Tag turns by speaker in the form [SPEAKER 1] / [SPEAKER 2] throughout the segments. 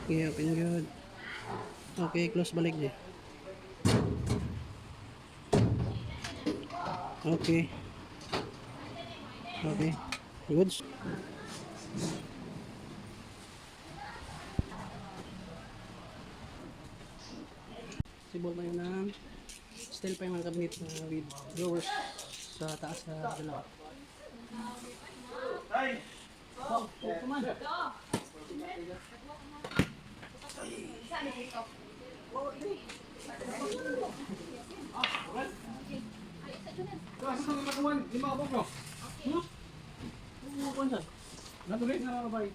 [SPEAKER 1] Okay, open good. Okay, close balik deh. Okay. Okay. Good. Sibol pa yun ng steel pa yung mga cabinet with drawers sa taas na dalawa. Hey! Oh, come on! Natuloy na mga bay.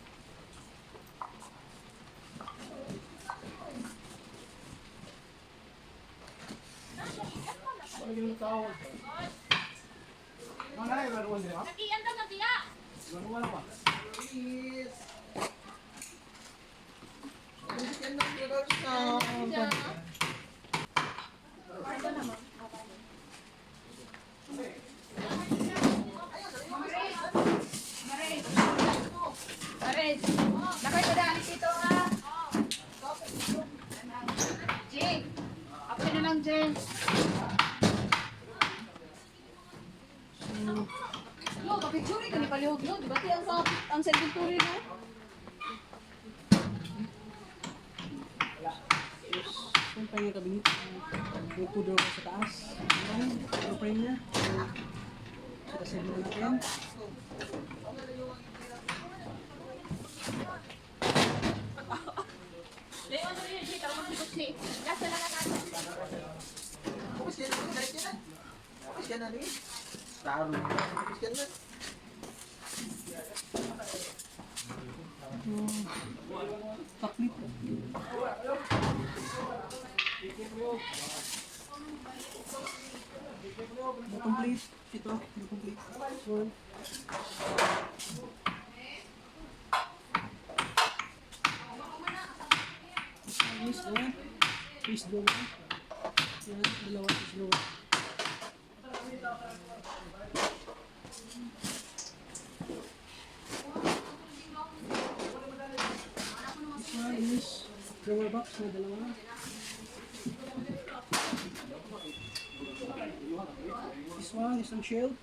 [SPEAKER 2] No, papicture ka ni palihog no, di ba? Ang sententuri no?
[SPEAKER 1] Yung pa yung cabinet. Yung two drawers sa taas. Yung frame niya. So, kasi mo natin. Taklit. Complete. Ito. Complete. One. Please do. Please do. Yan. Dalawa. Please do. This one is drawer box na dalawa. This one is some shield.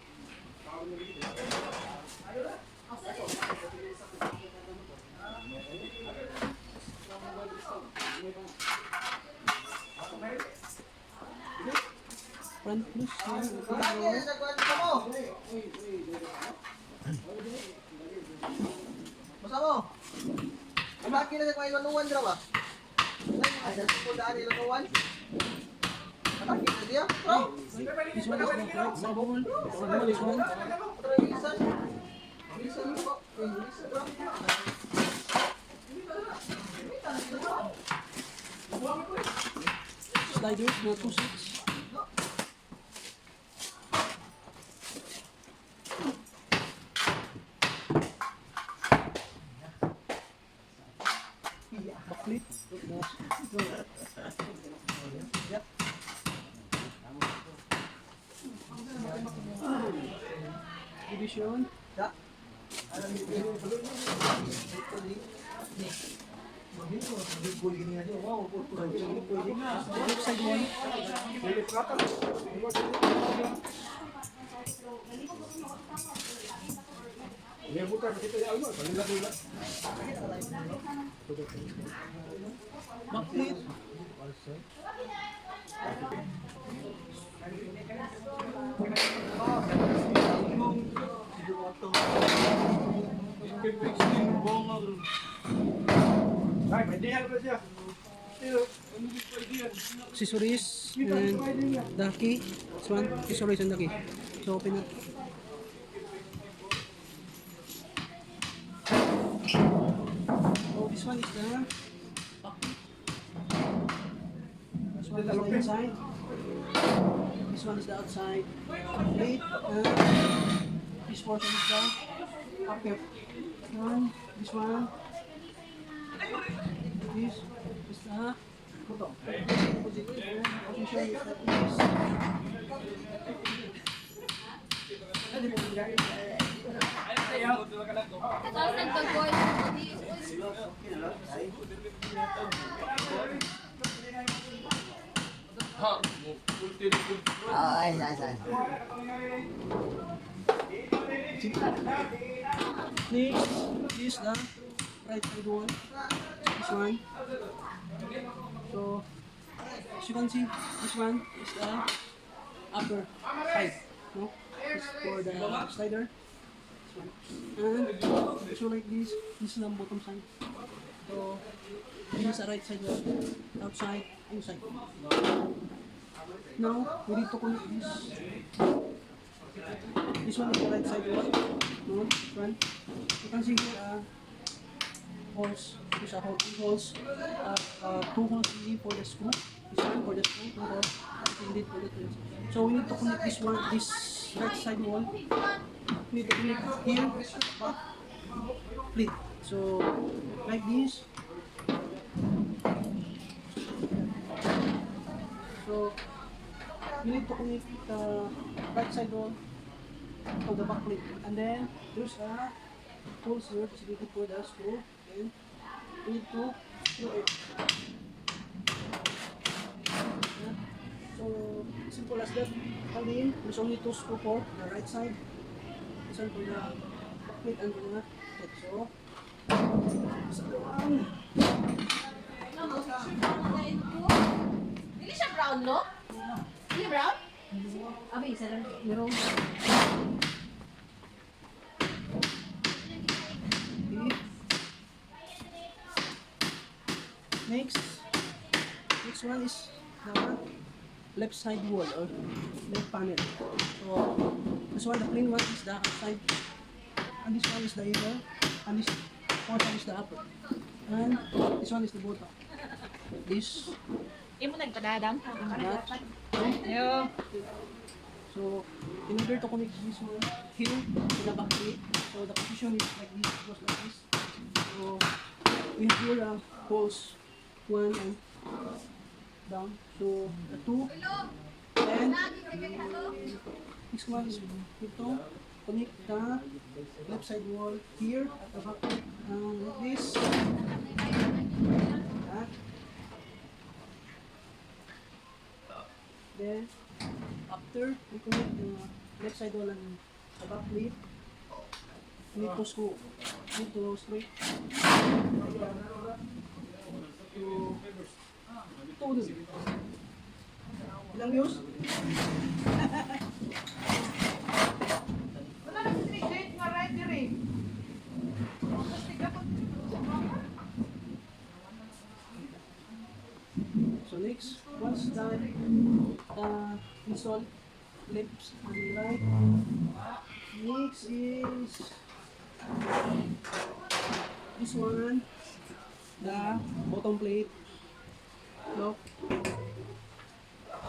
[SPEAKER 1] Front plus.
[SPEAKER 3] Masa mo? Bakit na sa mga ilanuan dira ba? Ada po daan ilanuan. Bakit na dia?
[SPEAKER 1] This one is the right sabon. This one.
[SPEAKER 3] Reason. Reason po.
[SPEAKER 1] Sliders na 2.6. Backlit. Yep. Division. Left side one. Backlit. Accessories and ducky. This one, accessories and ducky. So open it. Oh, this one is the this one is the inside. This one is the outside. Plate. This portion is the upper one. This one. This is the bottom. Position is like this.
[SPEAKER 2] Tapos nagtagboy.
[SPEAKER 4] Ay, ay, ay.
[SPEAKER 1] Next is the right side wall. This one. So as you can see, this one is the upper side. No? This for the slider. This one. And so like this is the bottom side. So this is the right side wall. Outside, inside. Now we need to connect this. This one is the right side wall. No, this one. You can see here holes. These are holes. Two holes easy for the screw. This one for the screw. Two holes. Indeed for the twins. So we need to connect this one. This right side wall. We need to connect here. Split. So like this. So you need to connect the right side wall to the back plate, and then there's a holes here which you need for the screw, and you need to screw it. Yeah. So simple as that. And then there's only two screw for the right side. This one for the back plate and for the plate. So isa lang.
[SPEAKER 2] Hindi siya brown, no? Hindi brown? Abi, isa lang.
[SPEAKER 1] Meron. Next one is the left side wall or left panel. So this one, the plain one is the outside, and this one is the inner, and this portion is the upper, and this one is the bottom. This
[SPEAKER 2] Imo nagpadadam.
[SPEAKER 1] that. So in order to connect this one here to the back plate, so the position is like this, it goes like this. So we have here holes 1 and down. So the 2 and this one is ito connect the left side wall here at the back plate like this. That. Then after we connect the left side wall and the back plate, we need to screw. Need to straight. Ito dun. Ilang views?
[SPEAKER 4] Wala na si Trik, nga right dire.
[SPEAKER 1] So next, once done, install left and right. Next is this one, the bottom plate lock.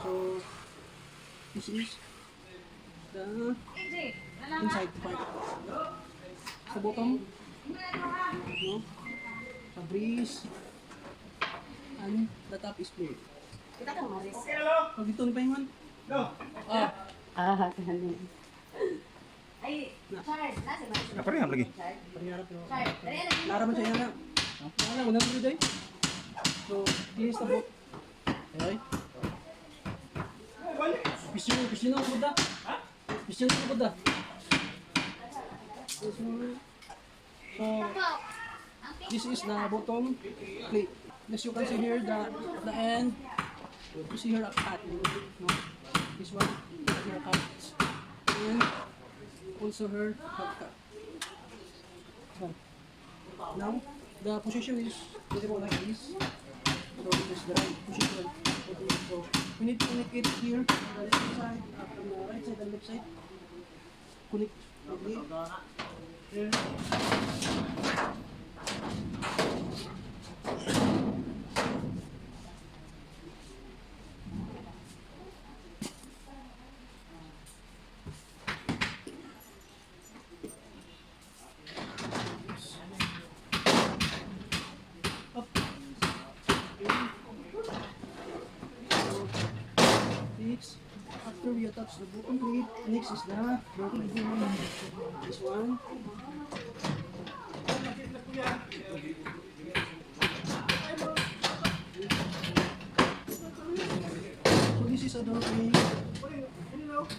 [SPEAKER 1] So this is the inside part. Sa bottom, no? Sa breeze, and the top is clear.
[SPEAKER 2] Kita kang maris.
[SPEAKER 1] Pag dito ni Pahingan. Ah,
[SPEAKER 4] Kahanin.
[SPEAKER 2] Ay, Chard, nasa maris.
[SPEAKER 5] Naparehab lagi.
[SPEAKER 1] pangharap no.
[SPEAKER 2] Chard, dali na.
[SPEAKER 1] Naraman siya yan na. Wala, wala mo day. So, this is the book. Okay. Pisino ko da. Pisino ko da. So, this is the bottom plate. As you can see here, the end. You see here a cut. No? This one, here a cut. And also here a cut. So, now, the position is visible like this. So this is the right position. So we need to connect it here on the left side, on the right side and left side. Connect like this. Here. attach the bottom plate. Next is the bottom plate. This one. So this is a door frame.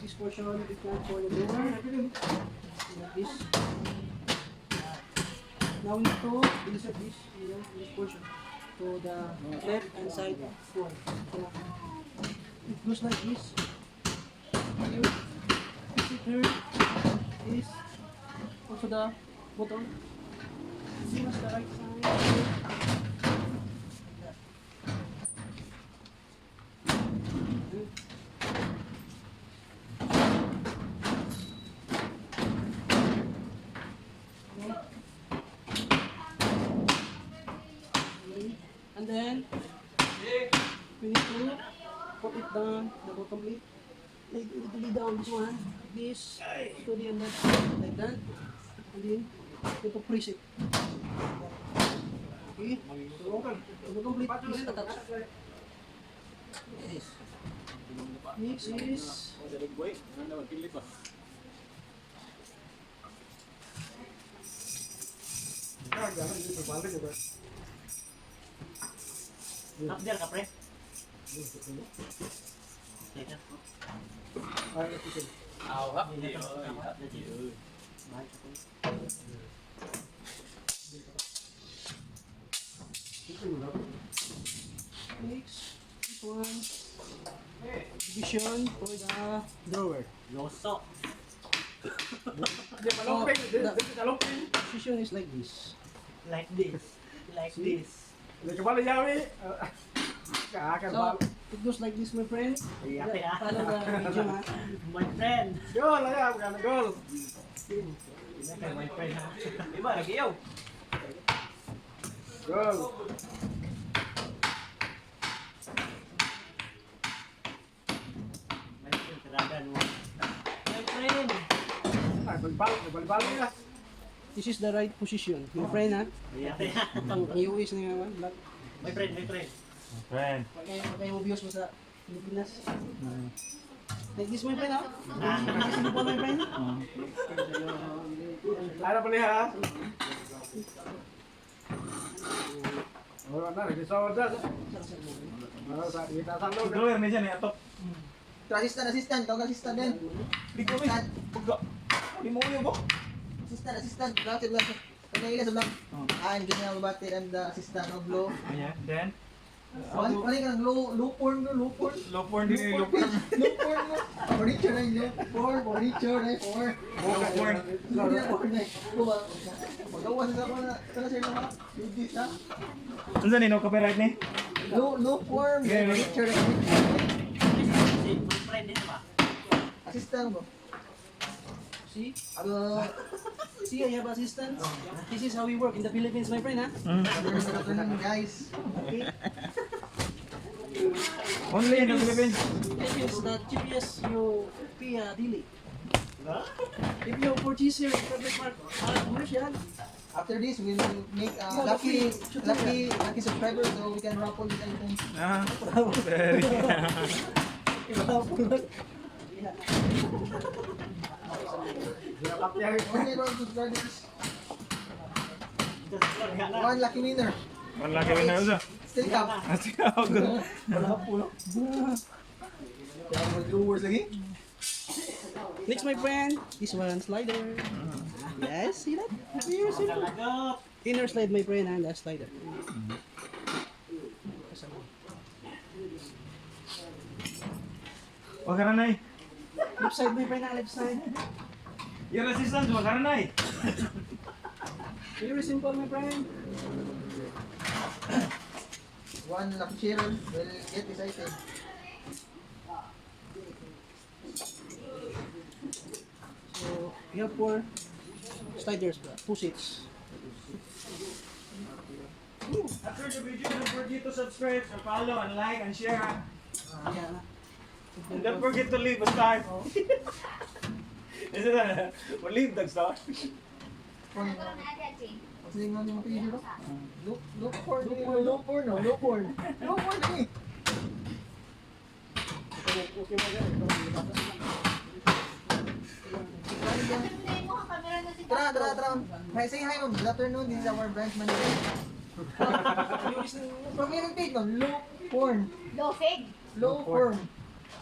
[SPEAKER 1] This portion we can for the door. Like this. Now we need to insert this, this portion to the left hand side wall. So it goes like this. Here, this is here, this, also the bottom. Same as the right side. And then we need to put it down the bottom plate. Like lay down this one, this to the end like that. And then we to press it. Okay, so the bottom plate is attached. Yes. Next is
[SPEAKER 5] Nakder ka, pre?
[SPEAKER 1] next this one division for the drawer.
[SPEAKER 5] Loso.
[SPEAKER 1] So, the position is like this.
[SPEAKER 5] Like this. Like this.
[SPEAKER 1] So it goes like this, my friend.
[SPEAKER 5] Yate, ah.
[SPEAKER 1] Follow the video, ha.
[SPEAKER 5] My friend.
[SPEAKER 3] Goal, ayan, goal.
[SPEAKER 5] My friend, ha?
[SPEAKER 3] Iba, nagiyaw. Goal.
[SPEAKER 5] My friend, tiradan mo. My friend.
[SPEAKER 3] Ay, balbal na.
[SPEAKER 1] This is the right position, my friend, ha.
[SPEAKER 5] Yate, ha?
[SPEAKER 1] Ang iuwis na nga, black.
[SPEAKER 5] My friend, my friend.
[SPEAKER 1] Kaya mo views mo sa Pilipinas. Like this, my friend, ha. Like this po, my friend.
[SPEAKER 3] Ano pa niya, ha? Oh, na, nag-isawad na. Ano, sa kita sa loob.
[SPEAKER 6] Drawer na dyan eh, atop.
[SPEAKER 3] Assistant, tawag assistant din.
[SPEAKER 6] Bigyan mo eh. Pagka. Hindi mo uyo ko.
[SPEAKER 3] Assistant, black. Ano ila sa black? I'm General Batir, I'm the assistant of law.
[SPEAKER 6] Ayan, then.
[SPEAKER 3] Ano kang low porn.
[SPEAKER 6] Low porn din eh, low porn.
[SPEAKER 3] Low porn mo. Furniture na yung furniture na yung
[SPEAKER 6] Low porn.
[SPEAKER 3] Hindi na porn na yung. Magawa sa ako na, ito na sir naman. Hindi na.
[SPEAKER 6] Ano saan no copyright ni?
[SPEAKER 3] Low porn, furniture na yung.
[SPEAKER 5] My friend, din ba?
[SPEAKER 3] Assistant mo.
[SPEAKER 1] See? See, I have assistants. This is how we work in the Philippines, my friend, ha.
[SPEAKER 3] Guys.
[SPEAKER 1] Okay.
[SPEAKER 6] Only in the Philippines.
[SPEAKER 1] This is the GPS you pay daily. If you purchase here in public market, commercial,
[SPEAKER 3] After this, we will make lucky subscribers so we can raffle this item.
[SPEAKER 6] Ah, very.
[SPEAKER 3] Only round subscribers.
[SPEAKER 5] Just vlog ka na.
[SPEAKER 3] One lucky winner.
[SPEAKER 6] Wala ka rin na usa.
[SPEAKER 3] Still count.
[SPEAKER 6] Ati ako.
[SPEAKER 3] Wala po. Kaya mga viewers lagi.
[SPEAKER 1] next, my friend, this one slider. Yes, see that? Here, see that?
[SPEAKER 5] Talagot.
[SPEAKER 1] Inner slide, my friend, and the slider.
[SPEAKER 6] Wag ka na nay.
[SPEAKER 1] Left side, my friend, left side.
[SPEAKER 6] Your assistant, wag ka na nay.
[SPEAKER 1] Very simple, my friend.
[SPEAKER 3] One lucky sharer will get this item.
[SPEAKER 1] So, we have 4 sliders, 2 seats.
[SPEAKER 6] After the video, don't forget to subscribe, and follow, and like, and share.
[SPEAKER 1] Yeah.
[SPEAKER 6] And don't forget to leave a star. Is it a leave the star?
[SPEAKER 3] What's the name of the page? Look porn lagi.
[SPEAKER 1] Okay mo yan.
[SPEAKER 3] Tara. Hi, say hi, ma'am. Good afternoon. This is our branch manager. From your page, ma'am. Low porn.
[SPEAKER 2] Lofig.
[SPEAKER 3] Low porn.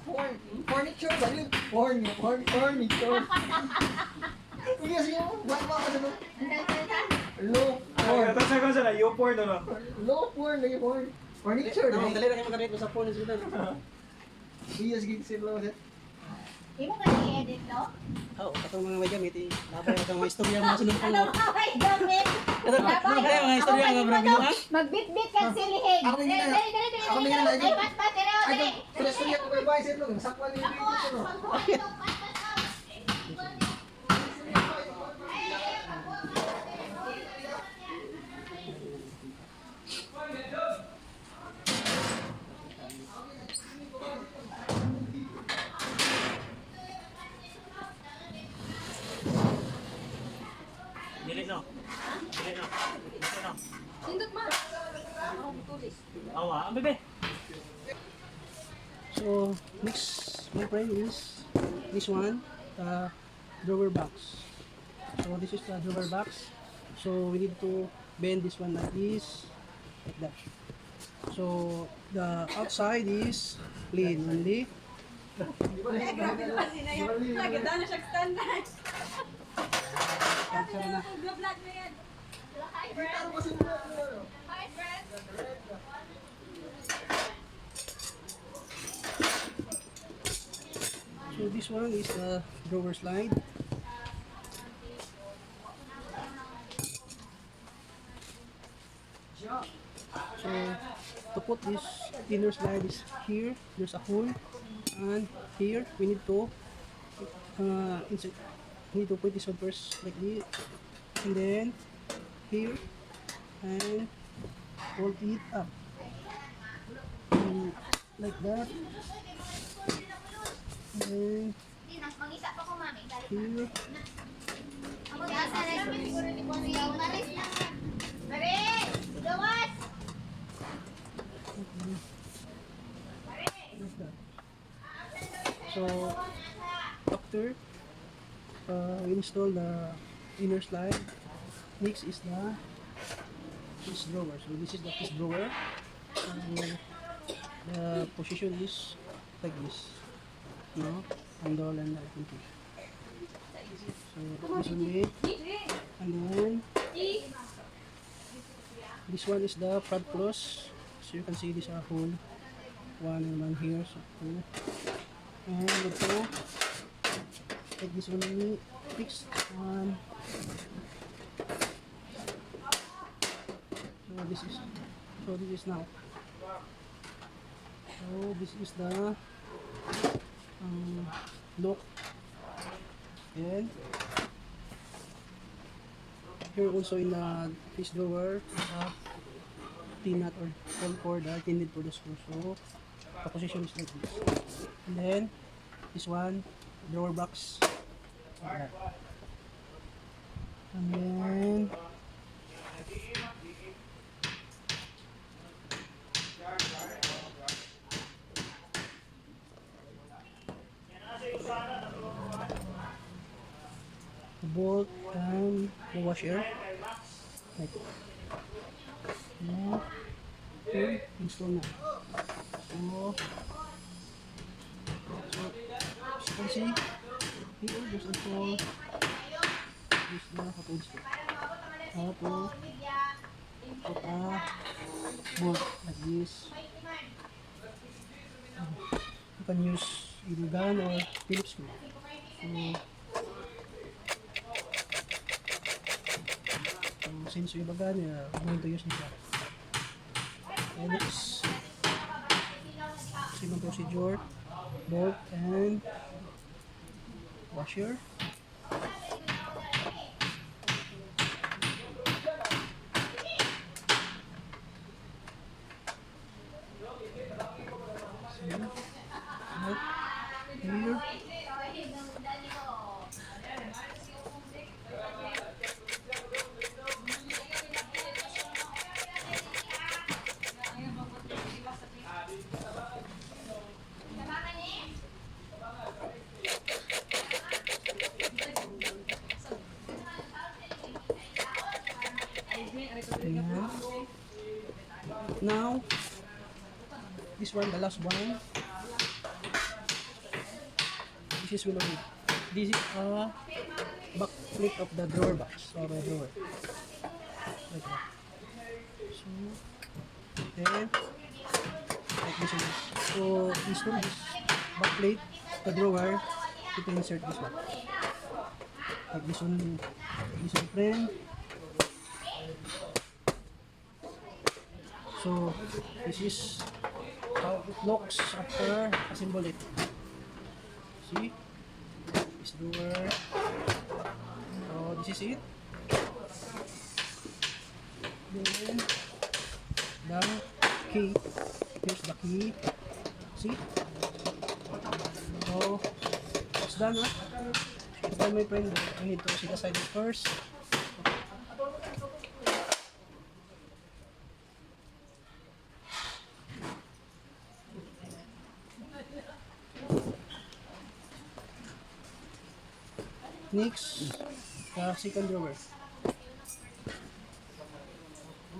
[SPEAKER 3] Porn. Furniture ba yun? Furniture. Yes, yun. What ba ka doon? Low porn.
[SPEAKER 6] Tapos ako sa na, you porn ano?
[SPEAKER 3] Low porn. Low porn. Furniture.
[SPEAKER 1] Ang dali na kayo mag-rate mo sa phone sila.
[SPEAKER 3] Yes, gig sila ulit.
[SPEAKER 2] Imo ka i-edit, no?
[SPEAKER 1] Oo, katong mga may gamit eh. Labay katong mga istorya mga sunod ko.
[SPEAKER 2] Ano ka may gamit?
[SPEAKER 1] Kaya mga istorya nga bro, ginawa?
[SPEAKER 2] Magbitbit kang silihig.
[SPEAKER 3] Ako may gina- ako may gina-
[SPEAKER 2] Ay, mas ba, tira,
[SPEAKER 3] Ay,
[SPEAKER 2] tira.
[SPEAKER 3] prestorya ko kay Vice Edlong. Sakwan yung video ko, no?
[SPEAKER 5] Dili no. Dili no. Dili no.
[SPEAKER 2] Sindot man. Ako tulis.
[SPEAKER 5] Awa, ang bebe.
[SPEAKER 1] So, next my friend is this one, the drawer box. So, this is the drawer box. So, we need to bend this one like this, like that. So, the outside is plain only.
[SPEAKER 2] Naganda na siya standard.
[SPEAKER 1] Outside na.
[SPEAKER 2] Vlog na yan. Hi, friends. Hi, friends.
[SPEAKER 1] So, this one is the drawer slide. So, to put this inner slide is here, there's a hole, and here we need to insert, we need to put this one first like this, and then here, and hold it up, and like that, and then
[SPEAKER 2] Mag-isa pa ko, mami.
[SPEAKER 1] here,
[SPEAKER 2] Ako na sa restaurant, siguro ni Bonnie yung malis na. Maris! Gawas!
[SPEAKER 1] like that. So after we install the inner slide, next is the piece drawer. So this is the piece drawer. And the position is like this. No, handle and everything. So this only, and then this one is the front close. So you can see these are hole, one and one here, so two. And ito, take this one only, fixed one. So this is now. So this is the lock. And here also in the fish drawer, T-nut or pull cord intended for the screw. So the position is like this. And then this one, drawer box. Like that. And then the bolt and the washer. Like that. Now, okay, install na. So, as you can see, here there's a hole. This na how to install. How to put a bolt like this. You can use either gun or Phillips screw. So since we have a gun, we're going to use this one. And next, same procedure, bolt and washer. Here. Ayan. Now, this one, the last one. This is will This is a back flip of the drawer box or a drawer. Like that. So, then, like this one. So, install this back plate, the drawer, you can insert this one. Like this one friend. So, this is how it looks after assemble it. See? This drawer. So, this is it. Then, the key. Here's the key. See? So, it's done, huh? It's done, my friend. We need to set aside it first. Next, the second drawer.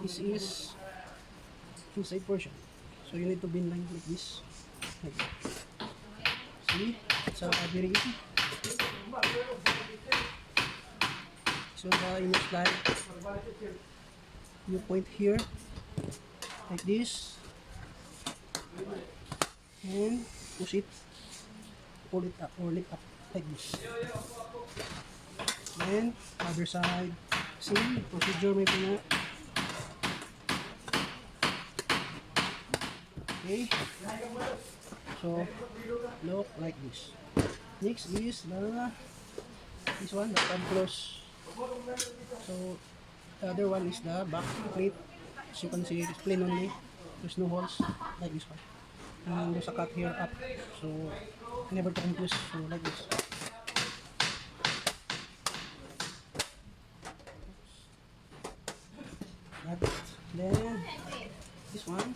[SPEAKER 1] This is inside portion. So you need to bend line like this. Like that. See? It's very easy. So the image slide, you point here like this and push it, pull it up or lift up like this. Then other side, same procedure may pina. Okay, so look like this. Next is this one, the tab close. So the other one is the back plate. As you can see, it's plain only. There's no holes like this one. And there's a cut here up. So never to confuse. So like this. That's it. Then this one.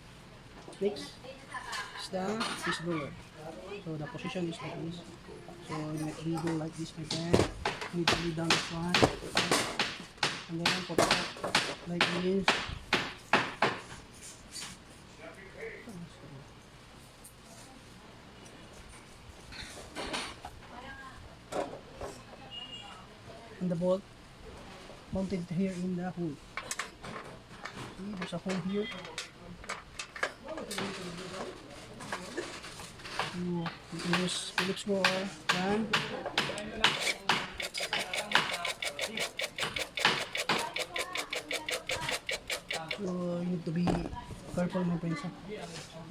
[SPEAKER 1] Next is this drawer. So the position is like this. So you make it go like this, my friend. You need to lead down this one. And then put it up like this. And the bolt mounted here in the hole. See, there's a hole here. You can use Phillips screw or yan. So you need to be careful, my friends. So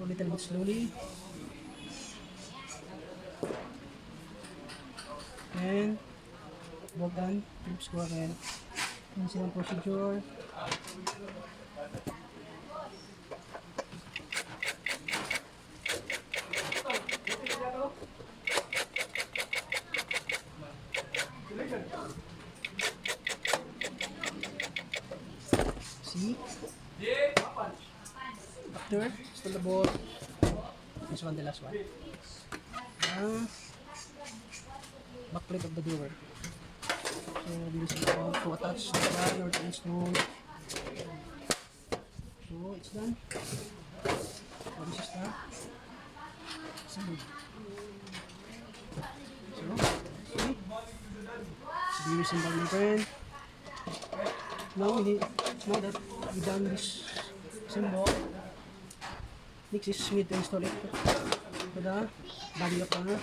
[SPEAKER 1] little bit slowly. And well done. Phillips screw again. Yung silang procedure. See? After, still the ball. This one, the last one. Back plate of the drawer. So, this is all to attach the one or to install. So, it's done. So, this is the assembly. So, see? So, very simple, my friend. Now that we done this symbol, next is we need to install it to the body of the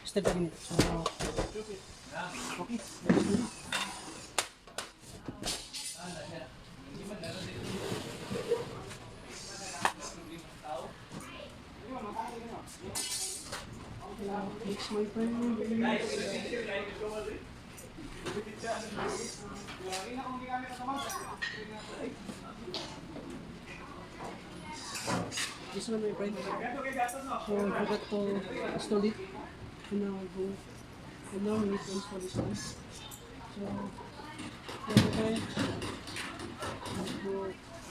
[SPEAKER 1] step cabinet. So, okay. Next, my friend. This one, my friend. So I forgot to install it. And now we need to install this one. So, my friend,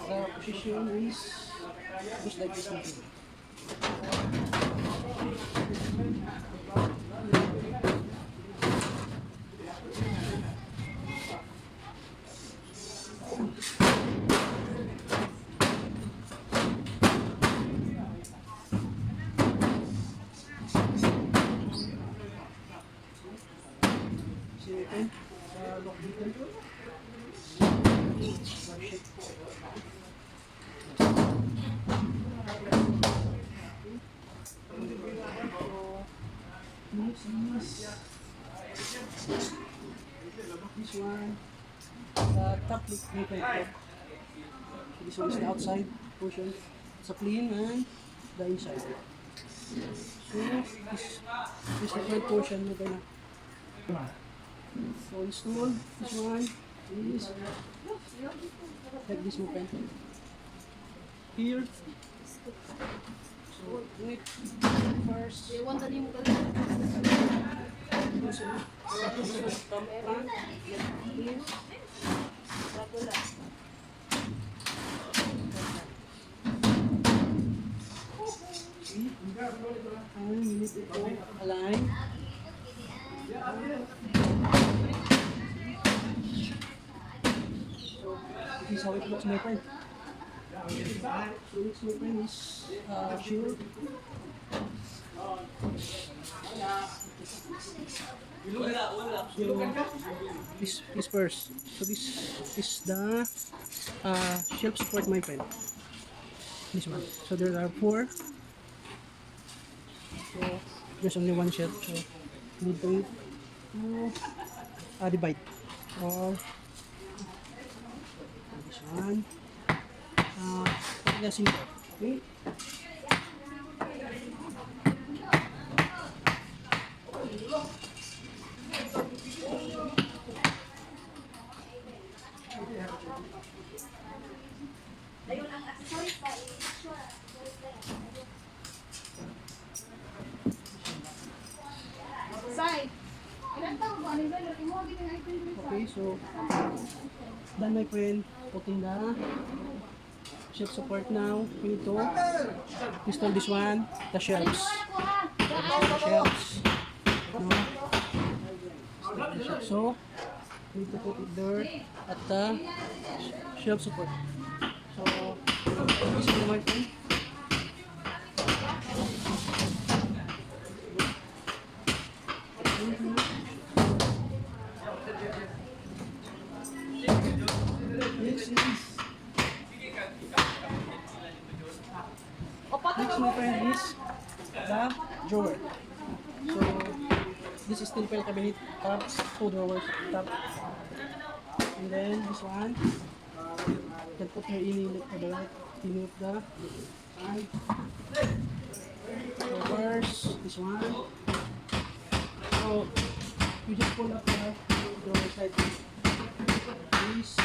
[SPEAKER 1] the position is just like this. See you again. Lock dito. This one, the top lip nipple top. This one is the outside portion. It's a clean and the inside. So this is the front portion na gana. So install this one is like this movement. Here. So wait first. And you need to align. So this is how it looks, my friend. So this, my friend, is sure. This first. So this is the shelf support, my friend. This one. So there are 4. So there's only one shelf. So you need to divide. Or this one. The simple. Okay.
[SPEAKER 2] Side. Ilan taon ba? Ano ba? Mo din ang item dito.
[SPEAKER 1] Okay, so done, my friend. Putting the shelf support now. We need to install this one, the shelves. Shelves. No. The shelves. So we need to put it there at the shelf support. So this is my friend. Next my friend is the drawer. So this is still cabinet top, 2 drawers top. And then this one, you can put your inlet to the right, inlet the side. So first, this one. So you just pull up the drawer side. This.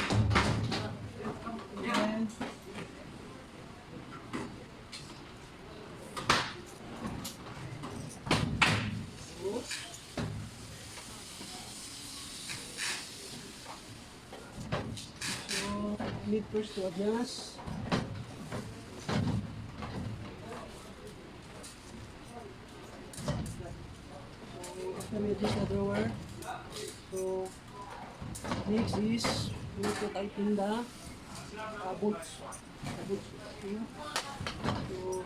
[SPEAKER 1] And so need first to adjust. So after we adjust the drawer, so next is we need to tighten the bolts. The bolts here. So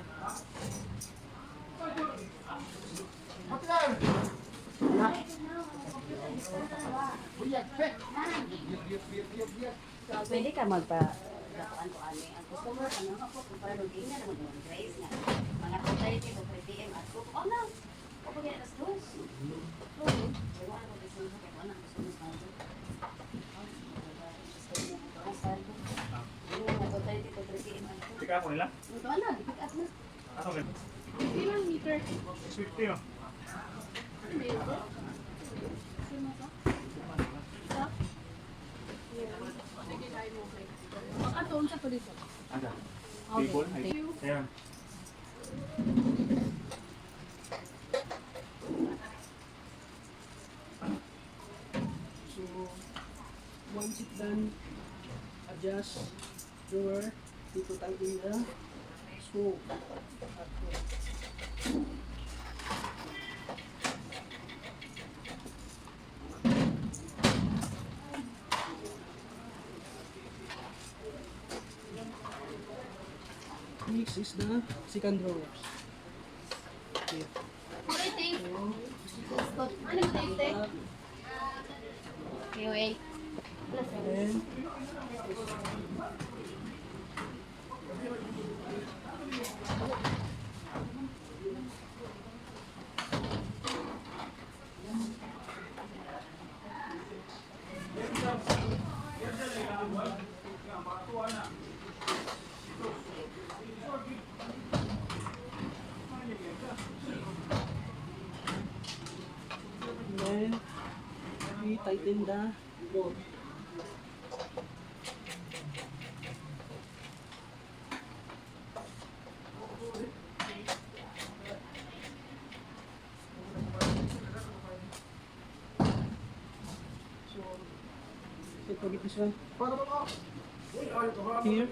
[SPEAKER 4] Pwede ka magpa-dakuan ko ani. Ang customer, ano ako, kung para mag-ina naman yung grace nga. Mga totality ko, 3PM at ko. Oh, no! O, pag yan, alas 2. Oo. Pero ano ko, gusto mo, kaya ano, gusto mo sa ako. Mga totality ko, 3PM at ko.
[SPEAKER 5] Tika ako nila?
[SPEAKER 4] Ito na, pick up na.
[SPEAKER 5] Ano ba?
[SPEAKER 2] Ilang meter?
[SPEAKER 5] 50 oh.
[SPEAKER 2] Aton sa dito.
[SPEAKER 5] Ano? Table? Ayan.
[SPEAKER 1] So once it's done, adjust drawer, dito tighten the screw. Next is the second drawer. Okay.
[SPEAKER 2] Rating.
[SPEAKER 1] So,
[SPEAKER 2] Ano mo rating? wait.
[SPEAKER 1] Then, then, we tighten the bolt. So, don't forget this one.
[SPEAKER 3] Paano ba ako?
[SPEAKER 1] Here,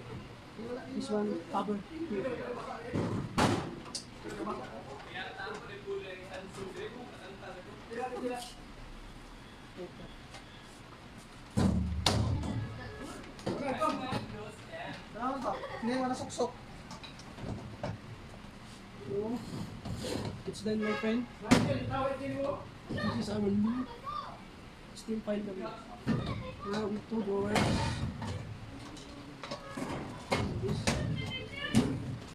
[SPEAKER 1] this one cover here.
[SPEAKER 3] Ano to? Hindi mo nasuksok.
[SPEAKER 1] So, it's done, my friend. This is our new steel pile cabinet. Now with 2 drawers.